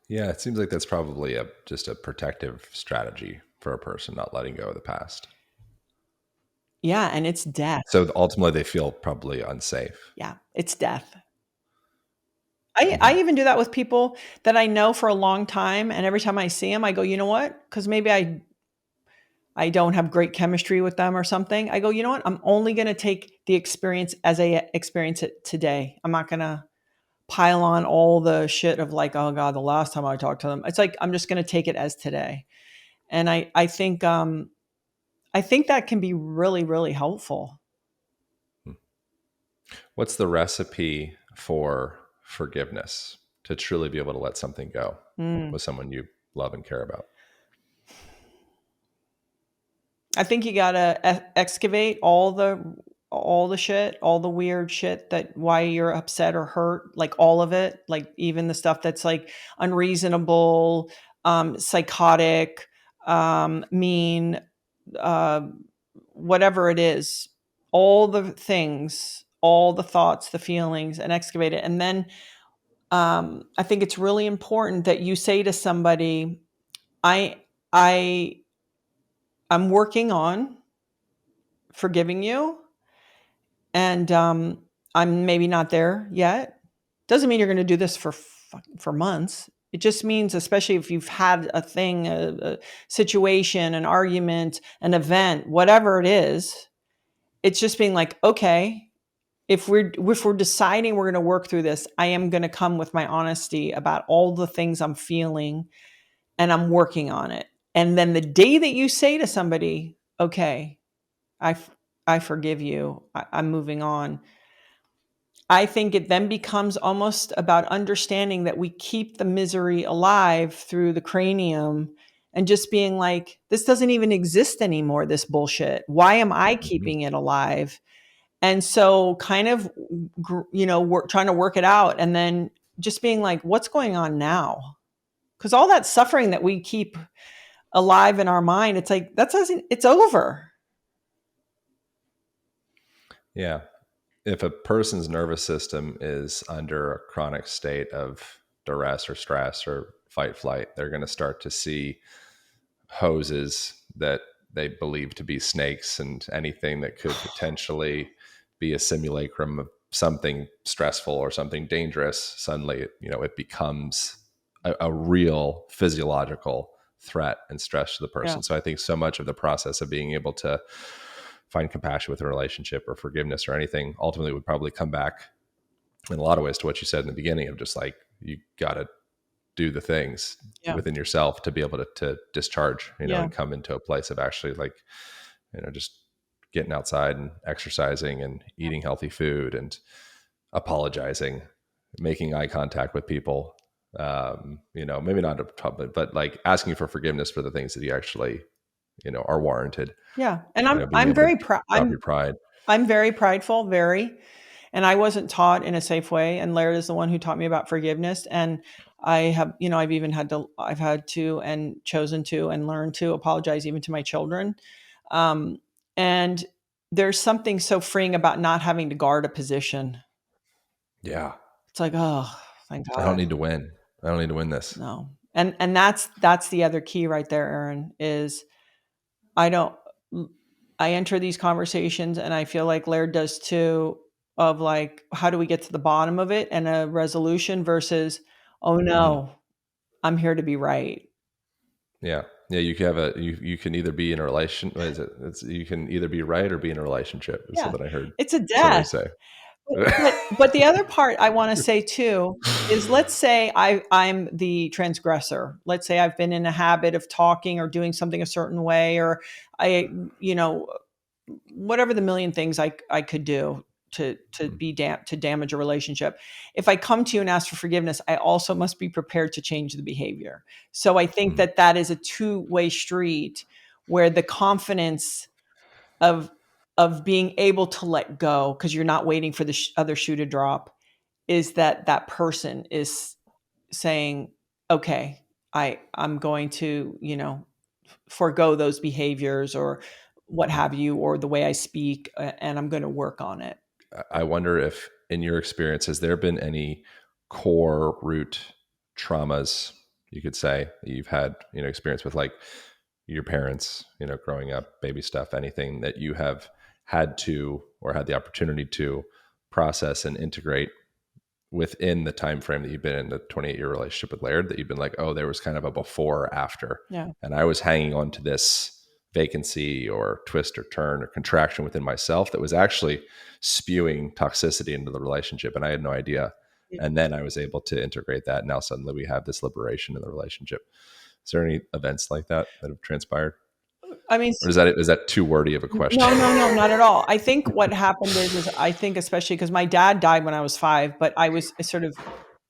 Yeah, it seems like that's probably just a protective strategy for a person, not letting go of the past. Yeah. And it's death. So ultimately, they feel probably unsafe. Yeah. It's death. I, Mm-hmm. I even do that with people that I know for a long time. And every time I see them, I go, you know what? Because maybe I don't have great chemistry with them or something. I go, you know what? I'm only going to take the experience as I experience it today. I'm not going to pile on all the shit of like, oh God, the last time I talked to them. It's like, I'm just going to take it as today. And I think that can be really, really helpful. What's the recipe for forgiveness to truly be able to let something go Mm. with someone you love and care about? I think you gotta excavate all the shit, all the weird shit that why you're upset or hurt, like all of it, like even the stuff that's like unreasonable, psychotic, mean, uh, whatever it is, all the things, all the thoughts, the feelings, and excavate it. And then I think it's really important that you say to somebody, I, I, I'm working on forgiving you, and I'm maybe not there yet. Doesn't mean you're going to do this for months. It just means, especially if you've had a thing, a situation, an argument, an event, whatever it is, it's just being like, okay, if we're deciding we're going to work through this, I am going to come with my honesty about all the things I'm feeling, and I'm working on it. And then the day that you say to somebody, okay, I, I forgive you, I'm moving on, I think it then becomes almost about understanding that we keep the misery alive through the cranium and just being like, this doesn't even exist anymore, this bullshit. Why am I Mm-hmm. keeping it alive? And so kind of, trying to work it out and then just being like, what's going on now? Because all that suffering that we keep alive in our mind, it's like, it's over. Yeah. If a person's nervous system is under a chronic state of duress or stress or fight flight, they're going to start to see hoses that they believe to be snakes, and anything that could potentially be a simulacrum of something stressful or something dangerous, suddenly, it becomes a real physiological threat and stress to the Yeah. person. So I think so much of the process of being able to find compassion with a relationship or forgiveness or anything ultimately would probably come back in a lot of ways to what you said in the beginning of just like, you got to do the things Yeah. within yourself to be able to discharge, Yeah. and come into a place of actually like, just getting outside and exercising and eating healthy food and apologizing, making eye contact with people. Maybe not a public, but like asking for forgiveness for the things that you actually, are warranted. Yeah. And Being I'm able to very proud. drop your pride. I'm very prideful, very. And I wasn't taught in a safe way. And Laird is the one who taught me about forgiveness. And I have, I've had to and chosen to and learned to apologize even to my children. Um, and there's something so freeing about not having to guard a position. Yeah. It's like, oh, thank I don't God. need to win. I don't need to win this. No. And that's the other key right there, Aaron, is I don't I enter these conversations and I feel like Laird does too, of like, how do we get to the bottom of it and a resolution versus, oh Hmm. no, I'm here to be right. Yeah. Yeah. You can have you can either be in a relation. What is it? You can either be right or be in a relationship, is Yeah. something I heard It's a somebody death. say. But the other part I want to say too is, let's say I'm the transgressor. Let's say I've been in a habit of talking or doing something a certain way, or I, you know, whatever the million things I could do to damage a relationship. If I come to you and ask for forgiveness, I also must be prepared to change the behavior. So I think Mhm. that is a two-way street, where the confidence of being able to let go, because you're not waiting for the other shoe to drop, is that that person is saying, okay, I'm going to, forego those behaviors or what have you, or the way I speak, and I'm going to work on it. I wonder if, in your experience, has there been any core root traumas, you could say, that you've had, experience with, like your parents, growing up, baby stuff, anything that you have had to or had the opportunity to process and integrate within the time frame that you've been in the 28-year relationship with Laird, that you've been like, oh, there was kind of a before or after, Yeah. and I was hanging on to this vacancy or twist or turn or contraction within myself that was actually spewing toxicity into the relationship, and I had no idea. Yeah. And then I was able to integrate that, and now suddenly we have this liberation in the relationship. Is there any events like that that have transpired, I mean, or is that too wordy of a question? no, no, no, not at all. I think what happened is I think, especially because my dad died when I was 5, but I sort of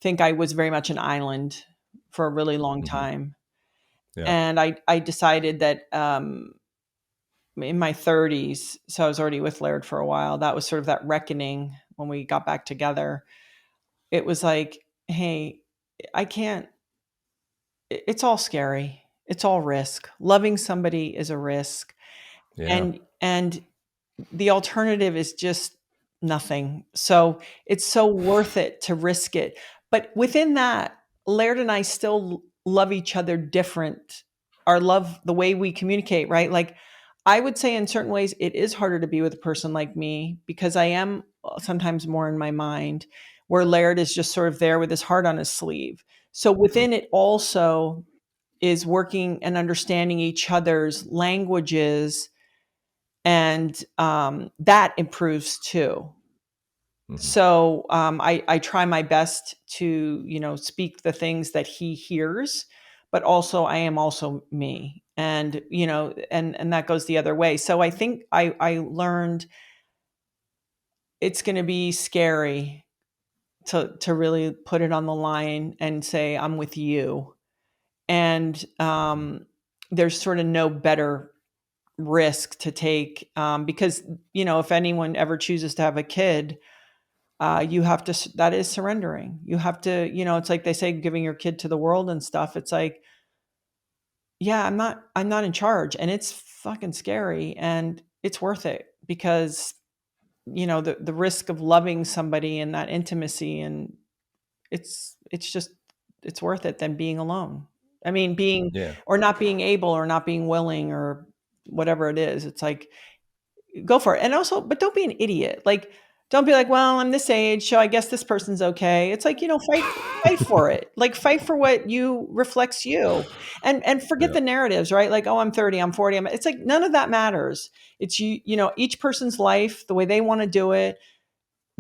think I was very much an island for a really long Hmm. time. Yeah. And I decided that, in my 30s, so I was already with Laird for a while, that was sort of that reckoning when we got back together. It was like, hey, I can't, it's all scary. It's all risk. Loving somebody is a risk. Yeah. And the alternative is just nothing. So it's so worth it to risk it. But within that, Laird and I still love each other different. Our love, the way we communicate, right? Like, I would say in certain ways it is harder to be with a person like me, because I am sometimes more in my mind, where Laird is just sort of there with his heart on his sleeve. So within it also is working and understanding each other's languages, and that improves too. Hmm. So I try my best to, speak the things that he hears, but also I am also me, and and that goes the other way. So I think I learned it's going to be scary to really put it on the line and say I'm with you, and there's sort of no better risk to take, because if anyone ever chooses to have a kid, you have to, that is surrendering. You have to, it's like they say, giving your kid to the world and stuff. It's like, yeah, I'm not in charge, and it's fucking scary, and it's worth it, because the risk of loving somebody and that intimacy, and it's just, it's worth it than being alone. I mean, being, Yeah. or not being able, or not being willing, or whatever it is. It's like, go for it. And also, but don't be an idiot. Like, don't be like, well, I'm this age, so I guess this person's okay. It's like, fight for it. Like, fight for what you reflects you. And forget Yeah. the narratives, right? Like, oh, I'm 30, I'm 40. It's like none of that matters. It's each person's life, the way they want to do it.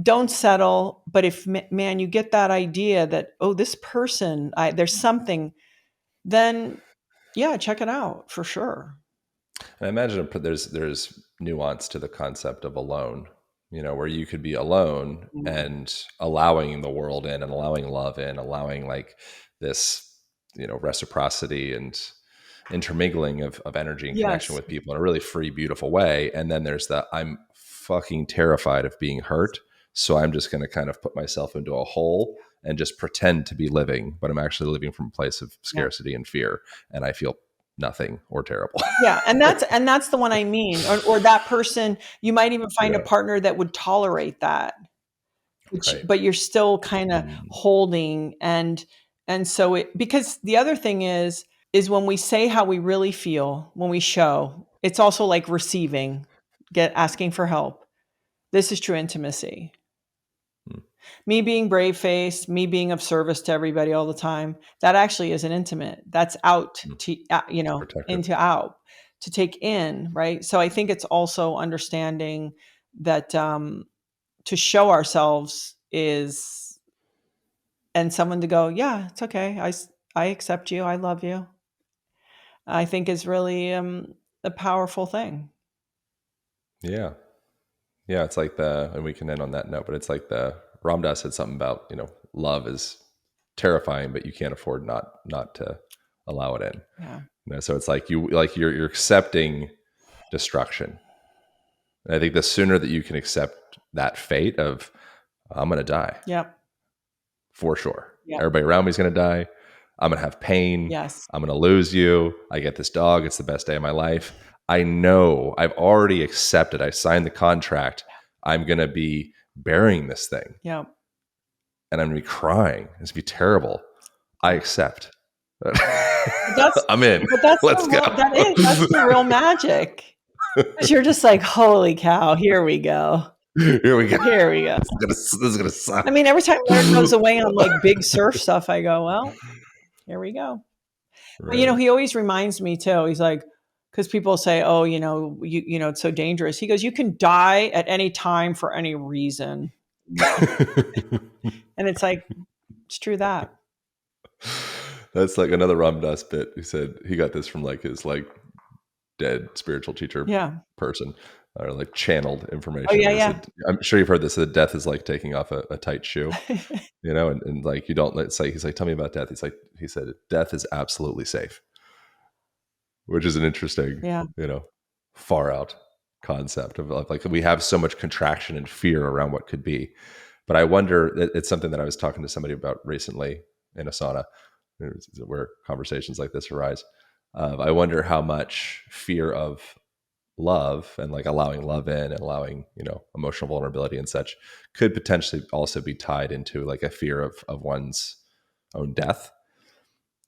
Don't settle. But if, man, you get that idea that, oh, this person, there's something, then yeah, check it out for sure. And I imagine there's nuance to the concept of alone, where you could be alone Mhm. and allowing the world in and allowing love in, allowing like this, reciprocity and intermingling of energy and connection Yes. with people in a really free, beautiful way. And then there's the I'm fucking terrified of being hurt. So I'm just going to kind of put myself into a hole and just pretend to be living, but I'm actually living from a place of Yeah. scarcity and fear. And I feel nothing or terrible. Yeah, and that's the one I mean, or that person, you might even find a Yeah. partner that would tolerate that, which, Right. but you're still kind of Mm. holding, and so because the other thing is when we say how we really feel, when we show, it's also like receiving, asking for help. This is true intimacy. Mm. Me being brave faced, me being of service to everybody all the time, that actually isn't intimate. That's out Mm. to, It's protective. into out to take in, right? So I think it's also understanding that to show ourselves is, and someone to go, yeah, it's okay. I accept you. I love you. I think is really a powerful thing. Yeah. Yeah. It's like and we can end on that note, but it's like Ram Dass said something about, love is terrifying, but you can't afford not to allow it in. Yeah. So it's like you're accepting destruction. And I think the sooner that you can accept that fate of I'm gonna die Yep. for sure. Yep. Everybody around me is gonna die. I'm gonna have pain. Yes. I'm gonna lose you. I get this dog. It's the best day of my life. I know I've already accepted. I signed the contract. I'm gonna be burying this thing Yep. and I'm gonna be crying. It's gonna be terrible. I accept. That's I'm in. but that's Let's the go. real, that's the real magic. Because you're just like, holy cow, here we go. Here we go. Here we go. This is gonna I suck. mean, every time Larry goes away on like big surf stuff, I go, well, here we go. But Right. he always reminds me too. He's like, because people say, oh, it's so dangerous. He goes, you can die at any time for any reason. And it's like, it's true that. That's like another Ram Dass bit. He said he got this from like his dead spiritual teacher Yeah. person, or like channeled Oh, information. yeah, But he yeah. said, I'm sure you've heard this, that death is like taking off a tight shoe, and like you don't, let's say, he's like, tell me about death. He said, death is absolutely safe, which is an interesting, Yeah. far out concept of like, we have so much contraction and fear around what could be. But I wonder, it's something that I was talking to somebody about recently in a sauna, where conversations like this arise. I wonder how much fear of love and like allowing love in and allowing, emotional vulnerability and such could potentially also be tied into like a fear of one's own death.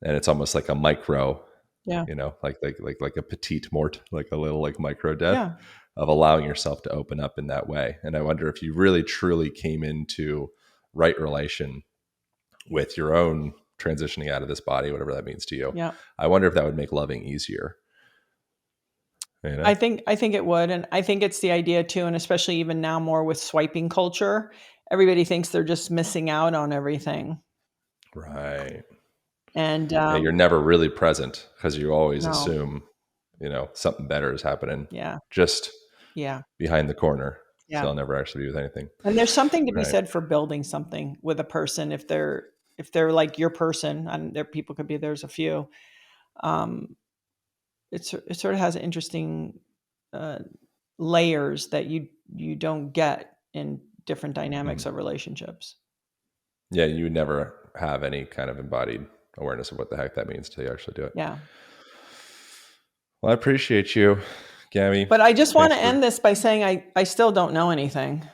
And it's almost like a micro, Yeah. like a petite mort, like a little like micro death Yeah. of allowing yourself to open up in that way. And I wonder if you really truly came into right relation with your own transitioning out of this body, whatever that means to you. Yeah. I wonder if that would make loving easier. I think it would. And I think it's the idea too, and especially even now more with swiping culture, everybody thinks they're just missing out on everything. Right. And Yeah, you're never really present because you always no. assume, something better is happening Yeah. just Yeah. behind the corner. So Yeah. I'll never actually be with anything. And there's something to be Right. said for building something with a person if they're like your person, and there people could be, there's a few. Um it sort of has interesting uh layers that you don't get in different dynamics Mhm. of relationships. Yeah, you would never have any kind of embodied awareness of what the heck that means till you actually do it. Yeah. Well, I appreciate you, Gabby. But I just want Thanks to for end this by saying I still don't know anything.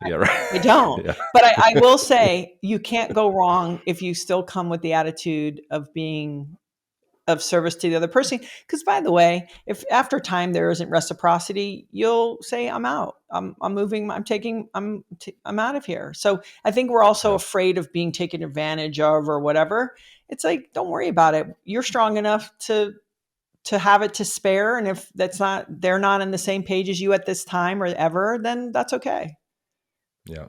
yeah, I right. don't. Yeah. But I will say you can't go wrong if you still come with the attitude of being of service to the other person. Because by the way, if after time there isn't reciprocity, you'll say, I'm out. I'm moving. I'm out of here. So I think we're also Yeah. afraid of being taken advantage of or whatever. It's like, don't worry about it. You're strong enough to have it to spare. And if they're not on the same page as you at this time or ever, then that's okay. Yeah.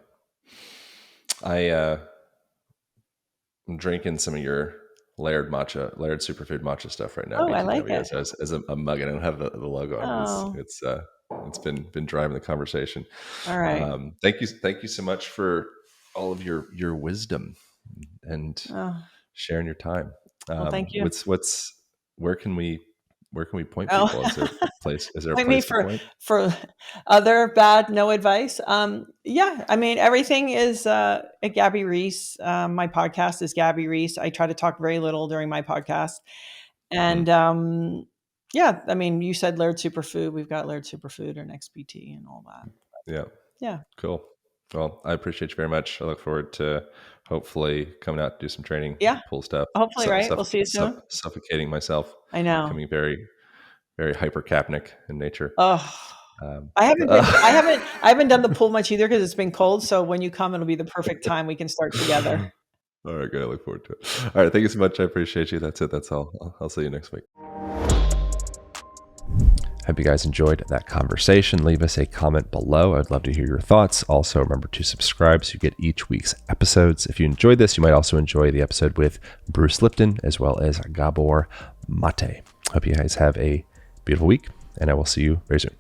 I'm drinking some of your layered superfood matcha stuff right now, Oh, I like BTW, it. as a mug. I don't have the logo on it. Oh, It's been driving the conversation. all right. Thank you so much for all of your wisdom and Oh, sharing your time. well, thank you. Where can we point Oh, people? Is there a place? Is there a point me place to point? for other bad no advice. Yeah, I mean everything is at Gabby Reece. My podcast is Gabby Reece. I try to talk very little during my podcast, Hmm. and yeah, I mean you said Laird Superfood. We've got Laird Superfood and XBT and all that. Yeah. Yeah, Cool. Well, I appreciate you very much. I look forward to hopefully coming out to do some training, yeah. pull stuff, Hopefully, right. We'll see you soon. suffocating myself, I know. becoming very, very hypercapnic in nature. Oh, Um, I haven't been. I haven't done the pool much either because it's been cold. So when you come, it'll be the perfect time. We can start together. all right, good. I look forward to it. All right, thank you so much. I appreciate you. That's it. That's all. I'll see you next week. Hope you guys enjoyed that conversation. Leave us a comment below. I'd love to hear your thoughts. Also, remember to subscribe so you get each week's episodes. If you enjoyed this, you might also enjoy the episode with Bruce Lipton as well as Gabor Mate. Hope you guys have a beautiful week, and I will see you very soon.